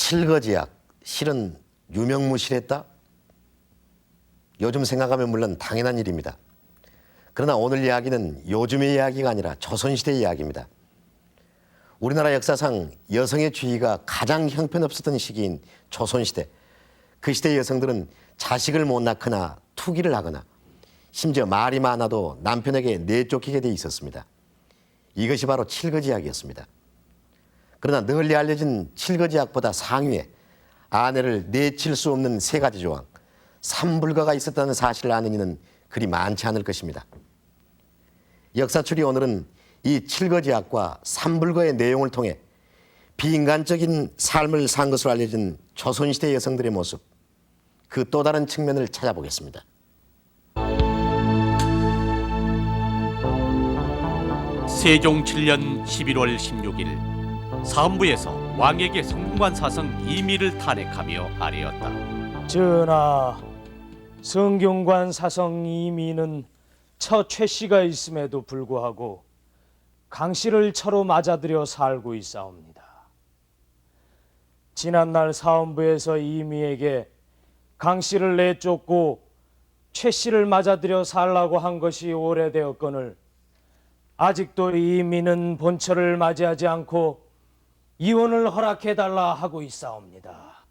칠거지약 실은 유명무실했다? 요즘 생각하면 물론 당연한 일입니다. 그러나 오늘 이야기는 요즘의 이야기가 아니라 조선시대의 이야기입니다. 우리나라 역사상 여성의 지위가 가장 형편없었던 시기인 조선시대. 그 시대의 여성들은 자식을 못 낳거나 투기를 하거나 심지어 말이 많아도 남편에게 내쫓기게 돼 있었습니다. 이것이 바로 칠거지약이었습니다. 그러나 널리 알려진 칠거지약보다 상위에 아내를 내칠 수 없는 세 가지 조항, 삼불가가 있었다는 사실을 아는 이는 그리 많지 않을 것입니다. 역사추리 오늘은 이 칠거지약과 삼불가의 내용을 통해 비인간적인 삶을 산 것으로 알려진 조선시대 여성들의 모습, 그 또 다른 측면을 찾아보겠습니다. 세종 7년 11월 16일 사헌부에서 왕에게 성균관 사성 이미를 탄핵하며 아뢰었다. 전하, 성균관 사성 이미는 처 최씨가 있음에도 불구하고 강씨를 처로 맞아들여 살고 있사옵니다. 지난날 사헌부에서 이미에게 강씨를 내쫓고 최씨를 맞아들여 살라고 한 것이 오래되었거늘 아직도 이미는 본처를 맞이하지 않고 이혼을 허락해달라 하고 있사옵니다.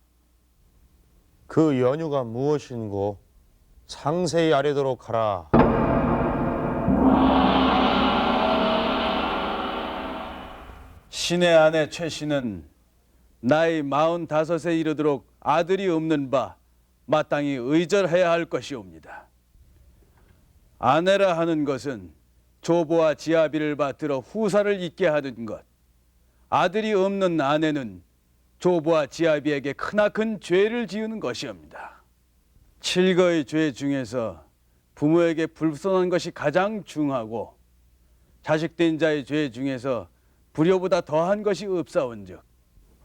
그 연유가 무엇인고 상세히 아뢰도록 하라. 신의 아내 최 씨는 나이 45에 이르도록 아들이 없는 바 마땅히 의절해야 할 것이옵니다. 아내라 하는 것은 조보와 지아비를 받들어 후사를 잇게 하는 것, 아들이 없는 아내는 조보와 지아비에게 크나큰 죄를 지으는 것이옵니다. 칠거의 죄 중에서 부모에게 불손한 것이 가장 중하고 자식된 자의 죄 중에서 불효보다 더한 것이 없사온즉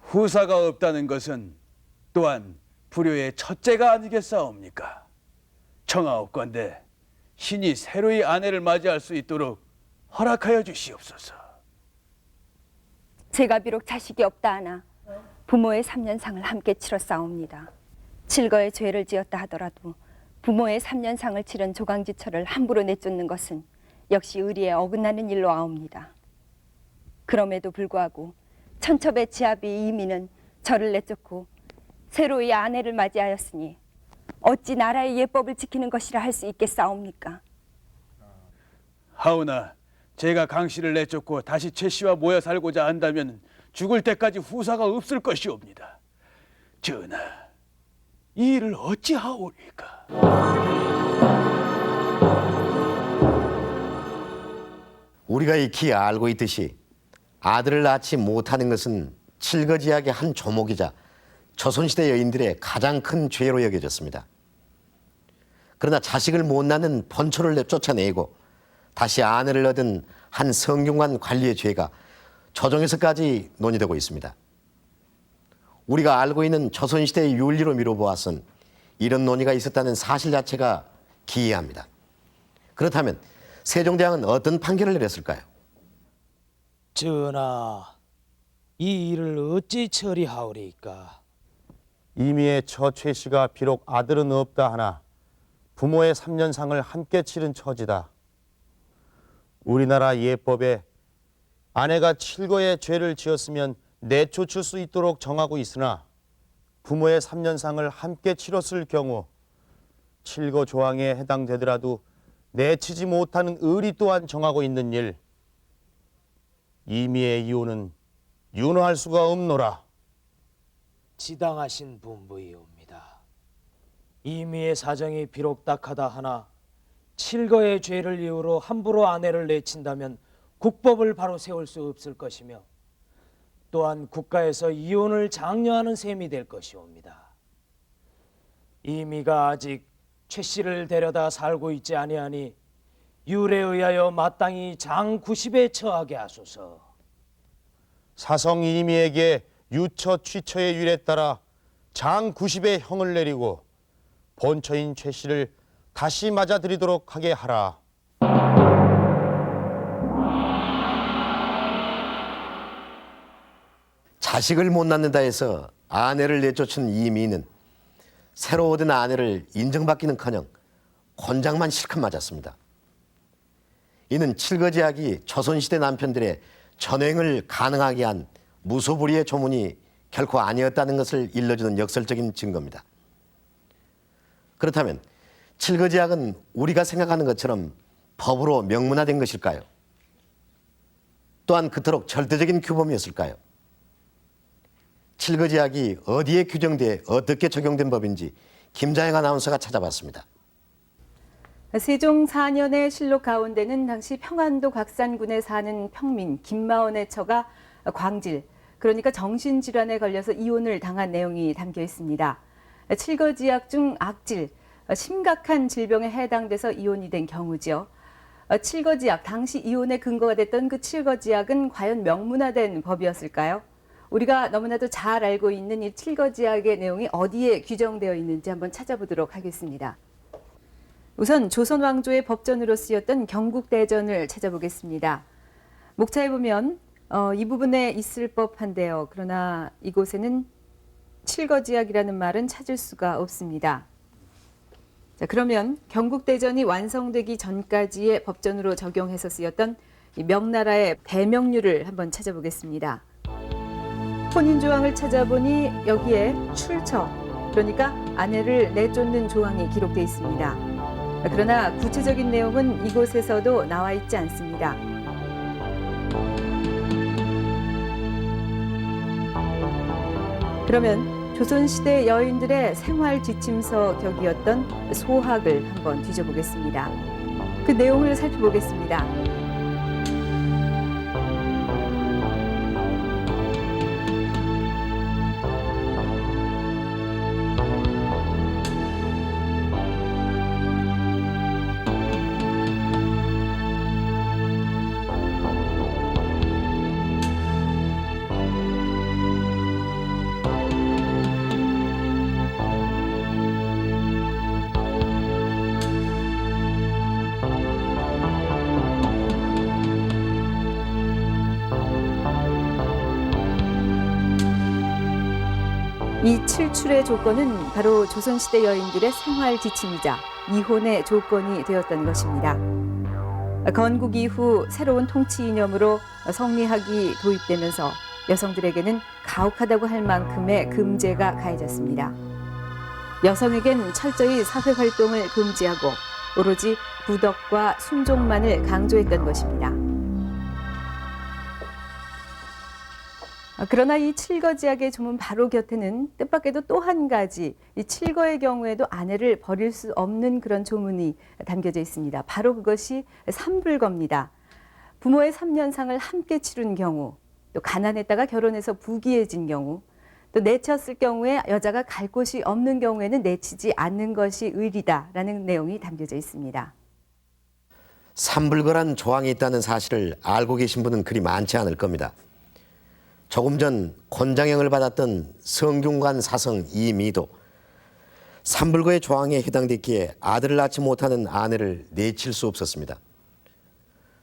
후사가 없다는 것은 또한 불효의 첫째가 아니겠사옵니까? 청하옵건대 신이 새로이 아내를 맞이할 수 있도록 허락하여 주시옵소서. 제가 비록 자식이 없다 하나 부모의 3년상을 함께 치렀사옵니다. 칠거의 죄를 지었다 하더라도 부모의 3년상을 치른 조강지처를 함부로 내쫓는 것은 역시 의리에 어긋나는 일로 아옵니다. 그럼에도 불구하고 천첩의 지아비 이미는 저를 내쫓고 새로이 아내를 맞이하였으니 어찌 나라의 예법을 지키는 것이라 할 수 있겠사옵니까? 하오나 제가 강씨를 내쫓고 다시 최 씨와 모여 살고자 한다면 죽을 때까지 후사가 없을 것이옵니다. 전하, 이 일을 어찌 하오리까? 우리가 익히 알고 있듯이 아들을 낳지 못하는 것은 칠거지약의 한 조목이자 조선시대 여인들의 가장 큰 죄로 여겨졌습니다. 그러나 자식을 못 낳는 본초를 쫓아내고 다시 아내를 얻은 한 성균관 관리의 죄가 조정에서까지 논의되고 있습니다. 우리가 알고 있는 조선시대의 윤리로 미뤄보아선 이런 논의가 있었다는 사실 자체가 기이합니다. 그렇다면 세종대왕은 어떤 판결을 내렸을까요? 전하, 이 일을 어찌 처리하오리까? 이미의 처 최씨가 비록 아들은 없다 하나 부모의 3년상을 함께 치른 처지다. 우리나라 예법에 아내가 칠거의 죄를 지었으면 내쫓을 수 있도록 정하고 있으나 부모의 3년상을 함께 치렀을 경우 칠거 조항에 해당되더라도 내치지 못하는 의리 또한 정하고 있는 일, 이미의 이혼은 윤호할 수가 없노라. 지당하신 분부이옵니다. 이미의 사정이 비록 딱하다 하나 칠거의 죄를 이유로 함부로 아내를 내친다면 국법을 바로 세울 수 없을 것이며 또한 국가에서 이혼을 장려하는 셈이 될 것이옵니다. 이미가 아직 최 씨를 데려다 살고 있지 아니하니 율에 의하여 마땅히 장 90에 처하게 하소서. 사성 이미에게 유처 취처의 율에 따라 장 90의 형을 내리고 본처인 최 씨를 다시 맞아들이도록 하게 하라. 자식을 못 낳는다 해서 아내를 내쫓은 이민은 새로 얻은 아내를 인정받기는커녕 곤장만 실컷 맞았습니다. 이는 칠거지약이 조선시대 남편들의 전횡을 가능하게 한 무소불위의 조문이 결코 아니었다는 것을 일러주는 역설적인 증거입니다. 그렇다면 칠거지약은 우리가 생각하는 것처럼 법으로 명문화된 것일까요? 또한 그토록 절대적인 규범이었을까요? 칠거지약이 어디에 규정돼 어떻게 적용된 법인지 김자영 아나운서가 찾아봤습니다. 세종 4년의 실록 가운데는 당시 평안도 곽산군에 사는 평민 김마원의 처가 광질, 그러니까 정신질환에 걸려서 이혼을 당한 내용이 담겨 있습니다. 칠거지약 중 악질, 심각한 질병에 해당돼서 이혼이 된 경우죠. 칠거지약, 당시 이혼의 근거가 됐던 그 칠거지약은 과연 명문화된 법이었을까요? 우리가 너무나도 잘 알고 있는 이 칠거지약의 내용이 어디에 규정되어 있는지 한번 찾아보도록 하겠습니다. 우선 조선 왕조의 법전으로 쓰였던 경국대전을 찾아보겠습니다. 목차에 보면 이 부분에 있을 법한데요. 그러나 이곳에는 칠거지약이라는 말은 찾을 수가 없습니다. 자, 그러면 경국대전이 완성되기 전까지의 법전으로 적용해서 쓰였던 이 명나라의 배명률을 한번 찾아보겠습니다. 혼인조항을 찾아보니 여기에 출처, 그러니까 아내를 내쫓는 조항이 기록되어 있습니다. 그러나 구체적인 내용은 이곳에서도 나와 있지 않습니다. 그러면 조선시대 여인들의 생활 지침서 격이었던 소학을 한번 뒤져보겠습니다. 그 내용을 살펴보겠습니다. 이 칠출의 조건은 바로 조선시대 여인들의 생활 지침이자 이혼의 조건이 되었던 것입니다. 건국 이후 새로운 통치 이념으로 성리학이 도입되면서 여성들에게는 가혹하다고 할 만큼의 금제가 가해졌습니다. 여성에겐 철저히 사회활동을 금지하고 오로지 부덕과 순종만을 강조했던 것입니다. 그러나 이 칠거지약의 조문 바로 곁에는 뜻밖에도 또 한 가지, 이 칠거의 경우에도 아내를 버릴 수 없는 그런 조문이 담겨져 있습니다. 바로 그것이 삼불거입니다. 부모의 3년상을 함께 치룬 경우, 또 가난했다가 결혼해서 부귀해진 경우, 또 내쳤을 경우에 여자가 갈 곳이 없는 경우에는 내치지 않는 것이 의리다라는 내용이 담겨져 있습니다. 삼불거란 조항이 있다는 사실을 알고 계신 분은 그리 많지 않을 겁니다. 조금 전 곤장형을 받았던 성균관 사성 이미도 삼불거의 조항에 해당됐기에 아들을 낳지 못하는 아내를 내칠 수 없었습니다.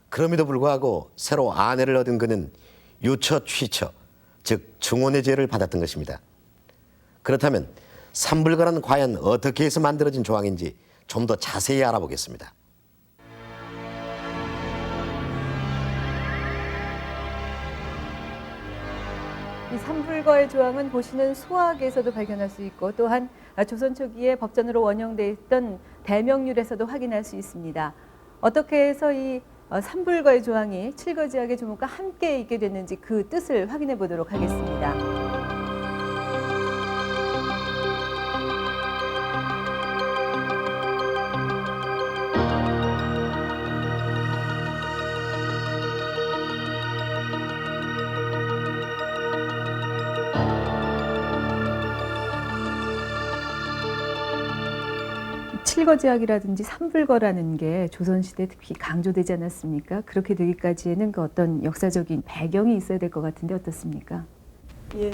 그럼에도 불구하고 새로 아내를 얻은 그는 유처 취처, 즉 중혼의 죄를 받았던 것입니다. 그렇다면 삼불거란 과연 어떻게 해서 만들어진 조항인지 좀 더 자세히 알아보겠습니다. 이 삼불거의 조항은 보시는 소학에서도 발견할 수 있고 또한 조선 초기에 법전으로 원형돼 있던 대명률에서도 확인할 수 있습니다. 어떻게 해서 이 삼불거의 조항이 칠거지약의 조문과 함께 있게 됐는지 그 뜻을 확인해 보도록 하겠습니다. 칠거지약이라든지 삼불거라는 게 조선시대에 특히 강조되지 않았습니까? 그렇게 되기까지에는 그 어떤 역사적인 배경이 있어야 될 것 같은데 어떻습니까? 예,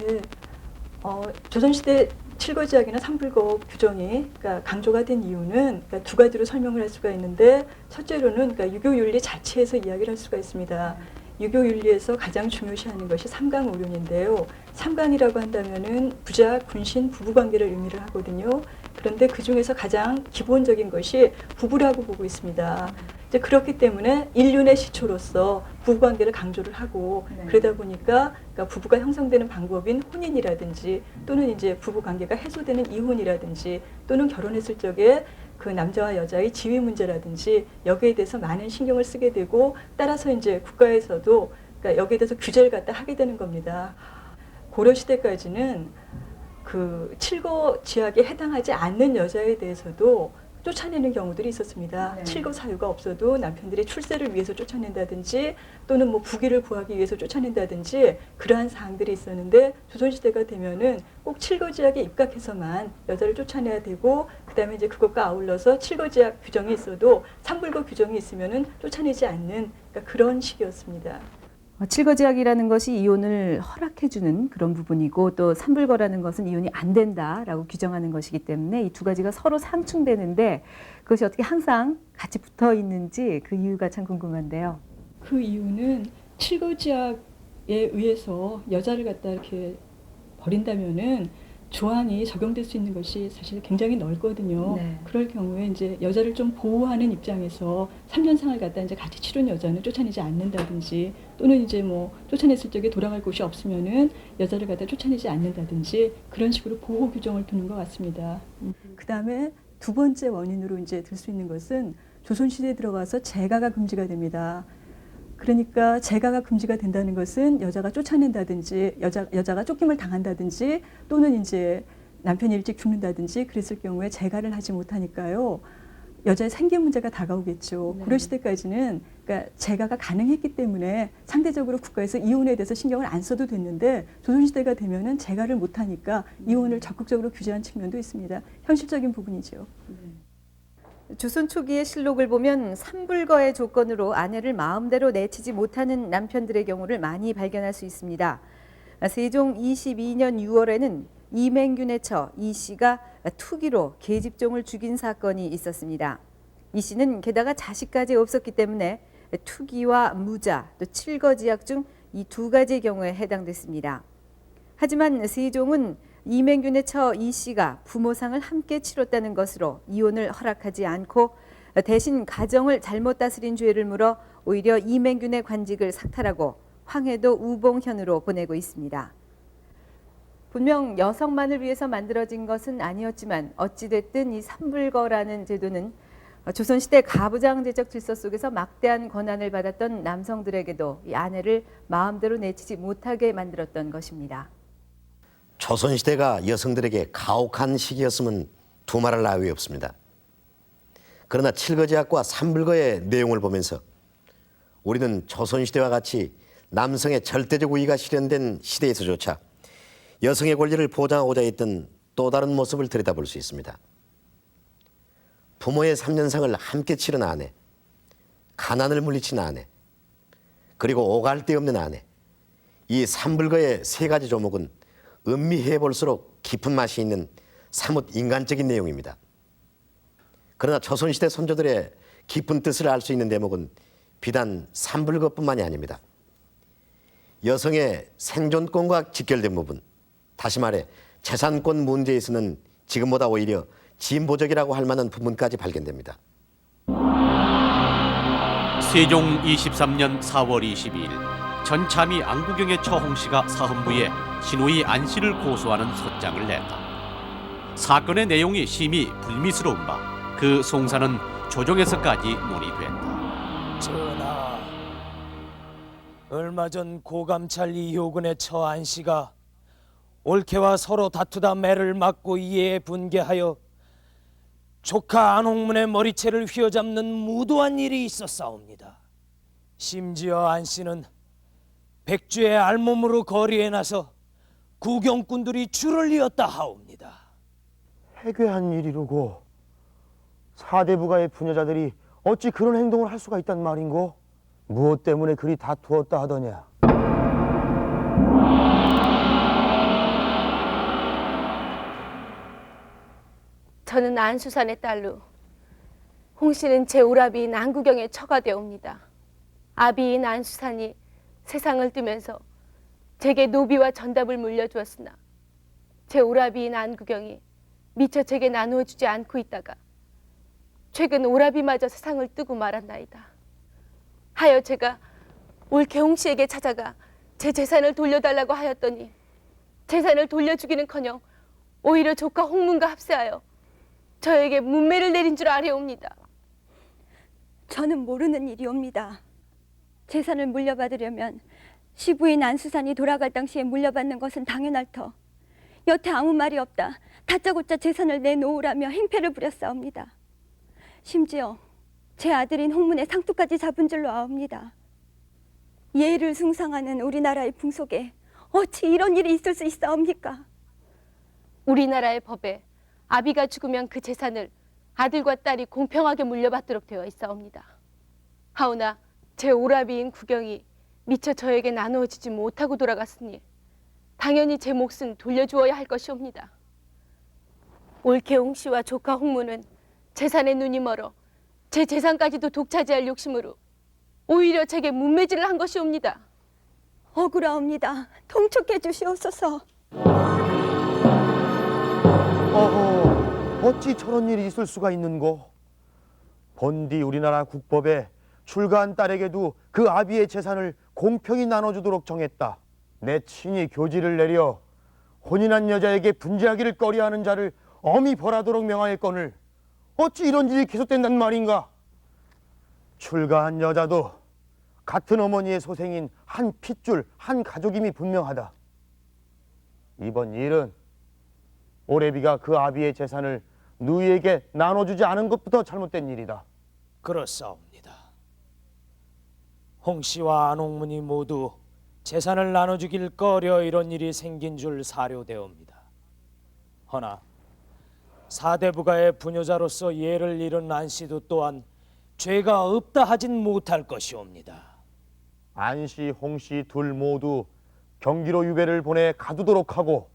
조선시대 칠거지약이나 삼불거 규정이 그러니까 강조가 된 이유는 그러니까 두 가지로 설명을 할 수가 있는데 첫째로는 그러니까 유교윤리 자체에서 이야기를 할 수가 있습니다. 유교윤리에서 가장 중요시하는 것이 삼강오륜인데요. 삼강이라고 한다면은 부자, 군신, 부부관계를 의미를 하거든요. 그런데 그 중에서 가장 기본적인 것이 부부라고 보고 있습니다. 이제 그렇기 때문에 인륜의 시초로서 부부관계를 강조를 하고 그러다 보니까 그러니까 부부가 형성되는 방법인 혼인이라든지 또는 이제 부부관계가 해소되는 이혼이라든지 또는 결혼했을 적에 그 남자와 여자의 지위 문제라든지 여기에 대해서 많은 신경을 쓰게 되고 따라서 이제 국가에서도 그러니까 여기에 대해서 규제를 갖다 하게 되는 겁니다. 고려 시대까지는 그 칠거 지약에 해당하지 않는 여자에 대해서도 쫓아내는 경우들이 있었습니다. 칠거 사유가 없어도 남편들의 출세를 위해서 쫓아낸다든지 또는 뭐 부귀를 구하기 위해서 쫓아낸다든지 그러한 사항들이 있었는데 조선시대가 되면은 꼭 칠거지약에 입각해서만 여자를 쫓아내야 되고 그다음에 이제 그것과 아울러서 칠거지약 규정이 있어도 삼불거 규정이 있으면은 쫓아내지 않는 그러니까 그런 시기였습니다. 칠거지약이라는 것이 이혼을 허락해주는 그런 부분이고 또 삼불거라는 것은 이혼이 안 된다라고 규정하는 것이기 때문에 이 두 가지가 서로 상충되는데 그것이 어떻게 항상 같이 붙어 있는지 그 이유가 참 궁금한데요. 그 이유는 칠거지약에 의해서 여자를 갖다 이렇게 버린다면은 조항이 적용될 수 있는 것이 사실 굉장히 넓거든요. 네. 그럴 경우에 이제 여자를 좀 보호하는 입장에서 3년상을 갖다 이제 같이 치른 여자는 쫓아내지 않는다든지 또는 이제 뭐 쫓아냈을 적에 돌아갈 곳이 없으면은 여자를 갖다 쫓아내지 않는다든지 그런 식으로 보호 규정을 두는 것 같습니다. 그 다음에 두 번째 원인으로 이제 들 수 있는 것은 조선시대에 들어가서 재가가 금지가 됩니다. 그러니까 재가가 금지가 된다는 것은 여자가 쫓아낸다든지 여자가 쫓김을 당한다든지 또는 이제 남편이 일찍 죽는다든지 그랬을 경우에 재가를 하지 못하니까요. 여자의 생계 문제가 다가오겠죠. 고려 시대까지는 그러니까 재가가 가능했기 때문에 상대적으로 국가에서 이혼에 대해서 신경을 안 써도 됐는데 조선시대가 되면은 재가를 못하니까 이혼을 적극적으로 규제한 측면도 있습니다. 현실적인 부분이죠. 조선 초기의 실록을 보면 삼불거의 조건으로 아내를 마음대로 내치지 못하는 남편들의 경우를 많이 발견할 수 있습니다. 세종 22년 6월에는 이맹균의 처 이 씨가 투기로 계집종을 죽인 사건이 있었습니다. 이 씨는 게다가 자식까지 없었기 때문에 투기와 무자 또 칠거지약 중 이 두 가지 경우에 해당됐습니다. 하지만 세종은 이맹균의 처 이 씨가 부모상을 함께 치렀다는 것으로 이혼을 허락하지 않고 대신 가정을 잘못 다스린 죄를 물어 오히려 이맹균의 관직을 삭탈하고 황해도 우봉현으로 보내고 있습니다. 분명 여성만을 위해서 만들어진 것은 아니었지만 어찌됐든 이 삼불거라는 제도는 조선시대 가부장제적 질서 속에서 막대한 권한을 받았던 남성들에게도 이 아내를 마음대로 내치지 못하게 만들었던 것입니다. 조선시대가 여성들에게 가혹한 시기였음은 두말할 나위 없습니다. 그러나 칠거지약과 삼불거의 내용을 보면서 우리는 조선시대와 같이 남성의 절대적 우위가 실현된 시대에서조차 여성의 권리를 보장하고자 했던 또 다른 모습을 들여다볼 수 있습니다. 부모의 3년상을 함께 치른 아내, 가난을 물리친 아내, 그리고 오갈 데 없는 아내, 이 삼불거의 세 가지 조목은 음미해 볼수록 깊은 맛이 있는 사뭇 인간적인 내용입니다. 그러나 조선시대 선조들의 깊은 뜻을 알 수 있는 대목은 비단 삼불거뿐만이 아닙니다. 여성의 생존권과 직결된 부분, 다시 말해 재산권 문제에서는 지금보다 오히려 진보적이라고 할 만한 부분까지 발견됩니다. 세종 23년 4월 22일 전참의 안구경의 처 홍씨가 사헌부에 신우이 안씨를 고소하는 소장을 냈다. 사건의 내용이 심히 불미스러운 바 그 송사는 조정에서까지 논의됐다. 전하, 얼마 전 고감찰 이효근의 처 안씨가 올케와 서로 다투다 매를 맞고 이에 분개하여 조카 안홍문의 머리채를 휘어잡는 무도한 일이 있었사옵니다. 심지어 안씨는 백주의 알몸으로 거리에 나서 구경꾼들이 줄을 이었다 하옵니다. 해괴한 일이로고 사대부가의 부녀자들이 어찌 그런 행동을 할 수가 있단 말인고? 무엇 때문에 그리 다투었다 하더냐? 저는 안수산의 딸로 홍씨는 제 오라비인 안구경의 처가 되옵니다. 아비인 안수산이 세상을 뜨면서 제게 노비와 전답을 물려주었으나 제 오라비인 안구경이 미처 제게 나누어 주지 않고 있다가 최근 오라비마저 세상을 뜨고 말았나이다. 하여 제가 올 개홍 씨에게 찾아가 제 재산을 돌려달라고 하였더니 재산을 돌려주기는커녕 오히려 조카 홍문과 합세하여 저에게 문매를 내린 줄 아뢰옵니다. 저는 모르는 일이옵니다. 재산을 물려받으려면 시부인 안수산이 돌아갈 당시에 물려받는 것은 당연할 터 여태 아무 말이 없다 다짜고짜 재산을 내놓으라며 행패를 부렸사옵니다. 심지어 제 아들인 홍문의 상투까지 잡은 줄로 아옵니다. 예의를 숭상하는 우리나라의 풍속에 어찌 이런 일이 있을 수 있사옵니까? 우리나라의 법에 아비가 죽으면 그 재산을 아들과 딸이 공평하게 물려받도록 되어 있사옵니다. 하오나 제 오라비인 구경이 미처 저에게 나누어지지 못하고 돌아갔으니 당연히 제 몫은 돌려주어야 할 것이옵니다. 올케홍 씨와 조카 홍문은 재산에 눈이 멀어 제 재산까지도 독차지할 욕심으로 오히려 제게 문매질을 한 것이옵니다. 억울하옵니다. 통촉해 주시옵소서. 어허, 어찌 저런 일이 있을 수가 있는고? 본디 우리나라 국법에 출가한 딸에게도 그 아비의 재산을 공평히 나눠주도록 정했다. 내 친히 교지를 내려 혼인한 여자에게 분지하기를 꺼려하는 자를 엄히 벌하도록 명하였거늘 어찌 이런 일이 계속된단 말인가? 출가한 여자도 같은 어머니의 소생인 한 핏줄, 한 가족임이 분명하다. 이번 일은 오래비가 그 아비의 재산을 누이에게 나눠주지 않은 것부터 잘못된 일이다. 그렇사옵니다. 홍 씨와 안홍문이 모두 재산을 나눠주길 꺼려 이런 일이 생긴 줄 사료되옵니다. 허나 사대부가의 부녀자로서 예를 잃은 안 씨도 또한 죄가 없다 하진 못할 것이옵니다. 안 씨, 홍 씨 둘 모두 경기로 유배를 보내 가두도록 하고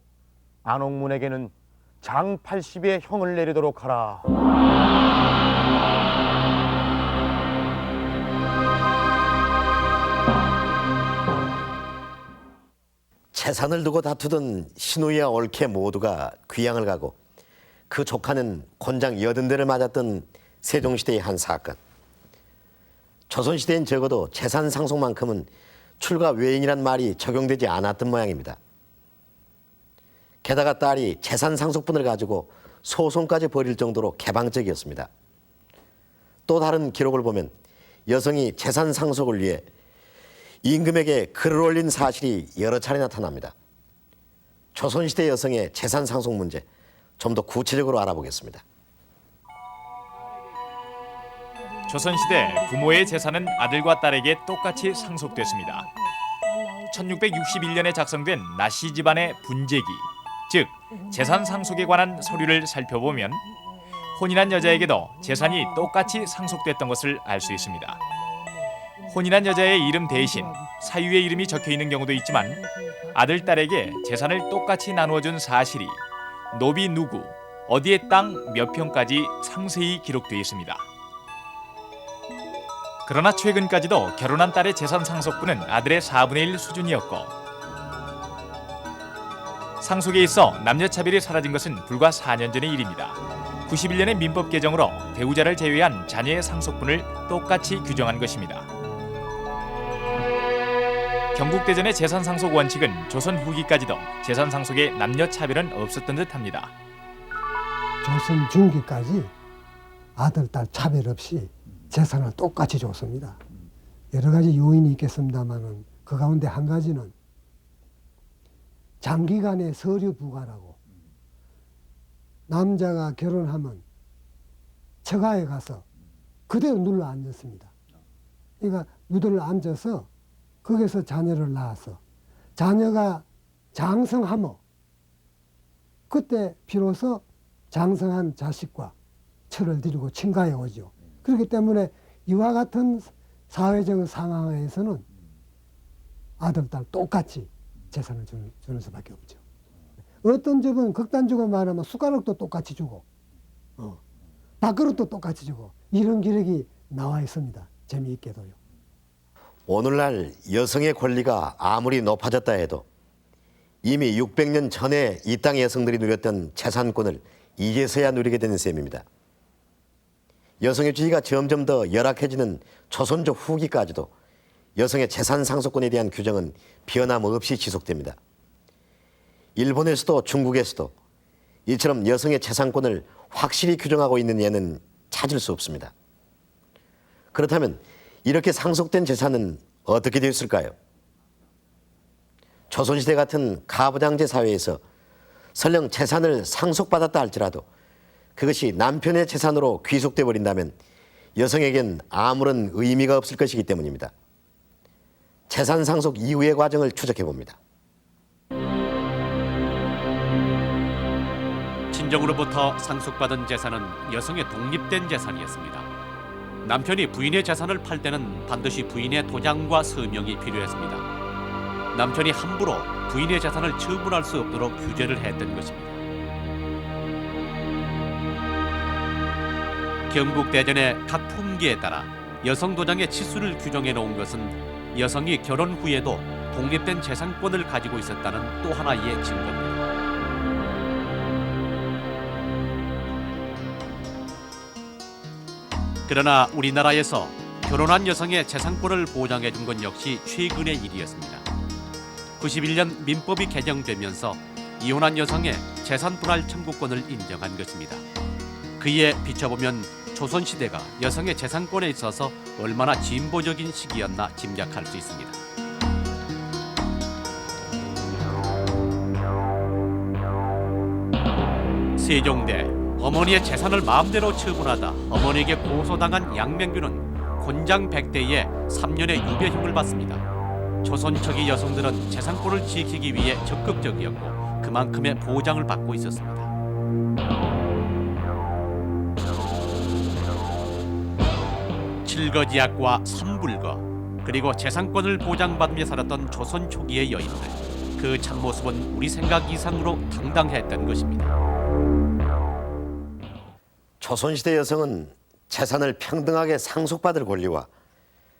안홍문에게는 장 80의 형을 내리도록 하라. 재산을 두고 다투던 신우이와 올케 모두가 귀양을 가고 그 조카는 곤장 80대를 맞았던 세종시대의 한 사건. 조선시대엔 적어도 재산 상속만큼은 출가 외인이란 말이 적용되지 않았던 모양입니다. 게다가 딸이 재산 상속분을 가지고 소송까지 벌일 정도로 개방적이었습니다. 또 다른 기록을 보면 여성이 재산 상속을 위해 임금에게 글을 올린 사실이 여러 차례 나타납니다. 조선시대 여성의 재산 상속 문제 좀 더 구체적으로 알아보겠습니다. 조선시대 부모의 재산은 아들과 딸에게 똑같이 상속됐습니다. 1661년에 작성된 나씨 집안의 분재기, 즉 재산 상속에 관한 서류를 살펴보면 혼인한 여자에게도 재산이 똑같이 상속됐던 것을 알 수 있습니다. 혼인한 여자의 이름 대신 사유의 이름이 적혀 있는 경우도 있지만 아들, 딸에게 재산을 똑같이 나누어준 사실이 노비 누구, 어디의 땅 몇 평까지 상세히 기록되어 있습니다. 그러나 최근까지도 결혼한 딸의 재산 상속분은 아들의 4분의 1 수준이었고 상속에 있어 남녀차별이 사라진 것은 불과 4년 전의 일입니다. 91년의 민법 개정으로 배우자를 제외한 자녀의 상속분을 똑같이 규정한 것입니다. 경국대전의 재산 상속 원칙은 조선 후기까지도 재산 상속에 남녀 차별은 없었던 듯합니다. 조선 중기까지 아들, 딸 차별 없이 재산을 똑같이 줬습니다. 여러 가지 요인이 있겠습니다만은 그 가운데 한 가지는 장기간의 서류 부과라고 남자가 결혼하면 처가에 가서 그대로 눌러 앉았습니다. 그러니까 누들러 앉아서 거기서 자녀를 낳아서 자녀가 장성하며 그때 비로소 장성한 자식과 철을 들이고 친가에 오죠. 그렇기 때문에 이와 같은 사회적 상황에서는 아들, 딸 똑같이 재산을 주는 수밖에 없죠. 어떤 집은 극단적으로 말하면 숟가락도 똑같이 주고 밥그릇도 똑같이 주고 이런 기록이 나와 있습니다. 재미있게도요. 오늘날 여성의 권리가 아무리 높아졌다 해도 이미 600년 전에 이 땅의 여성들이 누렸던 재산권을 이제서야 누리게 되는 셈입니다. 여성의 지위가 점점 더 열악해지는 조선조 후기까지도 여성의 재산 상속권에 대한 규정은 변함없이 지속됩니다. 일본에서도 중국에서도 이처럼 여성의 재산권을 확실히 규정하고 있는 예는 찾을 수 없습니다. 그렇다면 이렇게 상속된 재산은 어떻게 되었을까요? 조선시대 같은 가부장제 사회에서 설령 재산을 상속받았다 할지라도 그것이 남편의 재산으로 귀속돼 버린다면 여성에겐 아무런 의미가 없을 것이기 때문입니다. 재산 상속 이후의 과정을 추적해 봅니다. 친정으로부터 상속받은 재산은 여성의 독립된 재산이었습니다. 남편이 부인의 재산을 팔 때는 반드시 부인의 도장과 서명이 필요했습니다. 남편이 함부로 부인의 재산을 처분할 수 없도록 규제를 했던 것입니다. 경국대전의 각 품기에 따라 여성 도장의 치수를 규정해 놓은 것은 여성이 결혼 후에도 독립된 재산권을 가지고 있었다는 또 하나의 증거입니다. 그러나 우리나라에서 결혼한 여성의 재산권을 보장해 준 건 역시 최근의 일이었습니다. 91년 민법이 개정되면서 이혼한 여성의 재산 분할 청구권을 인정한 것입니다. 그에 비춰보면 조선시대가 여성의 재산권에 있어서 얼마나 진보적인 시기였나 짐작할 수 있습니다. 세종대 어머니의 재산을 마음대로 처분하다 어머니에게 고소당한 양명규는 곤장 100대에 3년의 유배형을 받습니다. 조선 초기 여성들은 재산권을 지키기 위해 적극적이었고 그만큼의 보장을 받고 있었습니다. 칠거지약과 삼불거 그리고 재산권을 보장받으며 살았던 조선 초기의 여인들, 그 참모습은 우리 생각 이상으로 당당했던 것입니다. 조선시대 여성은 재산을 평등하게 상속받을 권리와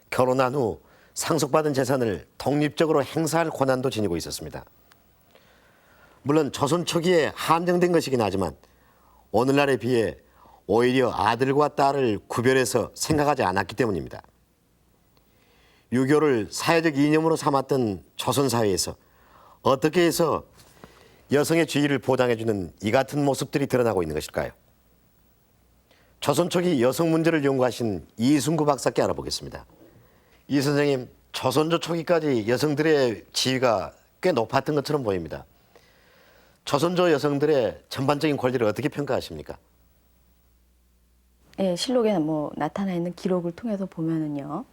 결혼한 후 상속받은 재산을 독립적으로 행사할 권한도 지니고 있었습니다. 물론 조선 초기에 한정된 것이긴 하지만 오늘날에 비해 오히려 아들과 딸을 구별해서 생각하지 않았기 때문입니다. 유교를 사회적 이념으로 삼았던 조선 사회에서 어떻게 해서 여성의 지위를 보장해주는 이 같은 모습들이 드러나고 있는 것일까요? 조선 초기 여성 문제를 연구하신 이순구 박사께 알아보겠습니다. 이 선생님, 조선조 초기까지 여성들의 지위가 꽤 높았던 것처럼 보입니다. 조선조 여성들의 전반적인 권리를 어떻게 평가하십니까? 예, 실록에 나타나 있는 기록을 통해서 보면은요,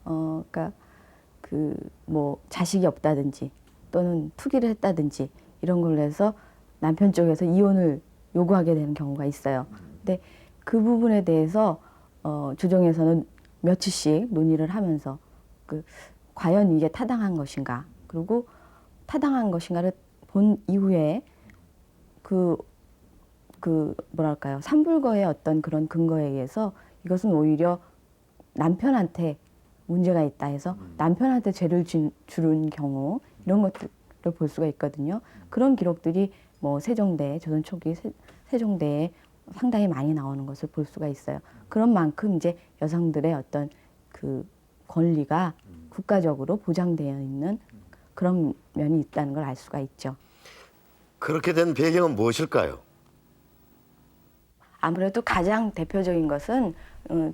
그러니까 자식이 없다든지 또는 투기를 했다든지 이런 걸로 해서 남편 쪽에서 이혼을 요구하게 되는 경우가 있어요. 근데 그 부분에 대해서 주정에서는 며칠씩 논의를 하면서 과연 이게 타당한 것인가, 그리고 타당한 것인가를 본 이후에 삼불거의 어떤 그런 근거에 의해서 이것은 오히려 남편한테 문제가 있다 해서 남편한테 죄를 주는 경우, 이런 것들을 볼 수가 있거든요. 그런 기록들이 세종대, 조선 초기 세종대에 상당히 많이 나오는 것을 볼 수가 있어요. 그런 만큼 이제 여성들의 어떤 그 권리가 국가적으로 보장되어 있는 그런 면이 있다는 걸 알 수가 있죠. 그렇게 된 배경은 무엇일까요? 아무래도 가장 대표적인 것은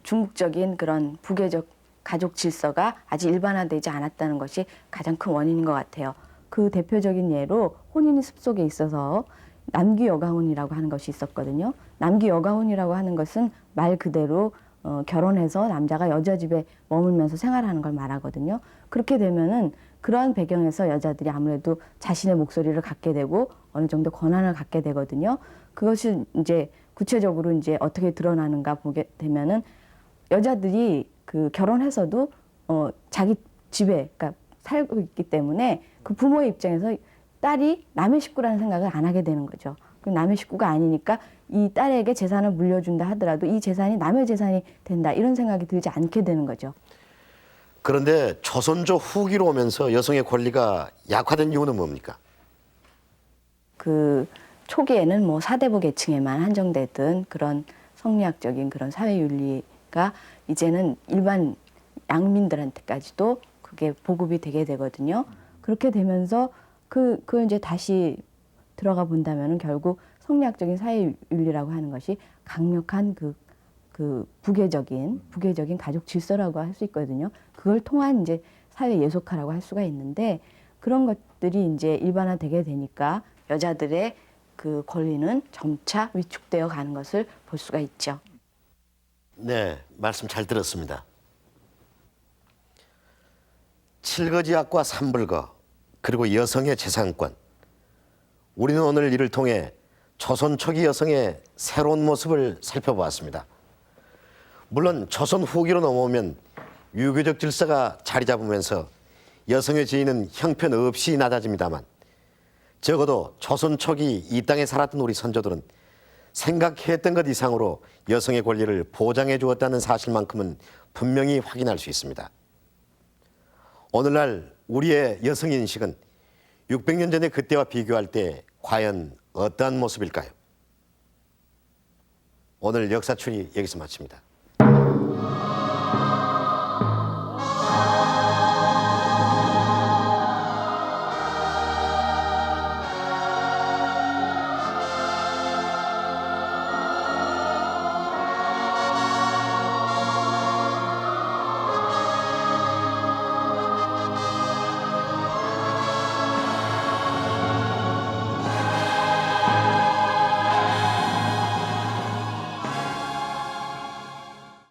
중국적인 그런 부계적 가족 질서가 아직 일반화되지 않았다는 것이 가장 큰 원인인 것 같아요. 그 대표적인 예로 혼인의 습속에 있어서 남귀여가혼이라고 하는 것이 있었거든요. 남귀여가혼이라고 하는 것은 말 그대로 결혼해서 남자가 여자 집에 머물면서 생활하는 걸 말하거든요. 그렇게 되면은 그러한 배경에서 여자들이 아무래도 자신의 목소리를 갖게 되고 어느 정도 권한을 갖게 되거든요. 그것이 이제 구체적으로 이제 어떻게 드러나는가 보게 되면은 여자들이 결혼해서도 자기 집에 그러니까 살고 있기 때문에 그 부모의 입장에서 딸이 남의 식구라는 생각을 안 하게 되는 거죠. 남의 식구가 아니니까 이 딸에게 재산을 물려준다 하더라도 이 재산이 남의 재산이 된다, 이런 생각이 들지 않게 되는 거죠. 그런데 조선조 후기로 오면서 여성의 권리가 약화된 이유는 뭡니까? 그 초기에는 뭐 사대부 계층에만 한정되던 그런 성리학적인 그런 사회 윤리가 이제는 일반 양민들한테까지도 그게 보급이 되게 되거든요. 그렇게 되면서 그 이제 다시 들어가 본다면은 결국 성리학적인 사회 윤리라고 하는 것이 강력한 그 부계적인 가족 질서라고 할 수 있거든요. 그걸 통한 이제 사회 예속화라고 할 수가 있는데 그런 것들이 이제 일반화되게 되니까 여자들의 그 권리는 점차 위축되어 가는 것을 볼 수가 있죠. 네, 말씀 잘 들었습니다. 칠거지약과 삼불거 그리고 여성의 재산권. 우리는 오늘 이를 통해 조선 초기 여성의 새로운 모습을 살펴보았습니다. 물론 조선 후기로 넘어오면 유교적 질서가 자리 잡으면서 여성의 지위는 형편없이 낮아집니다만 적어도 조선 초기 이 땅에 살았던 우리 선조들은 생각했던 것 이상으로 여성의 권리를 보장해 주었다는 사실만큼은 분명히 확인할 수 있습니다. 오늘날 우리의 여성 인식은 600년 전의 그때와 비교할 때 과연 어떠한 모습일까요? 오늘 역사추리 여기서 마칩니다.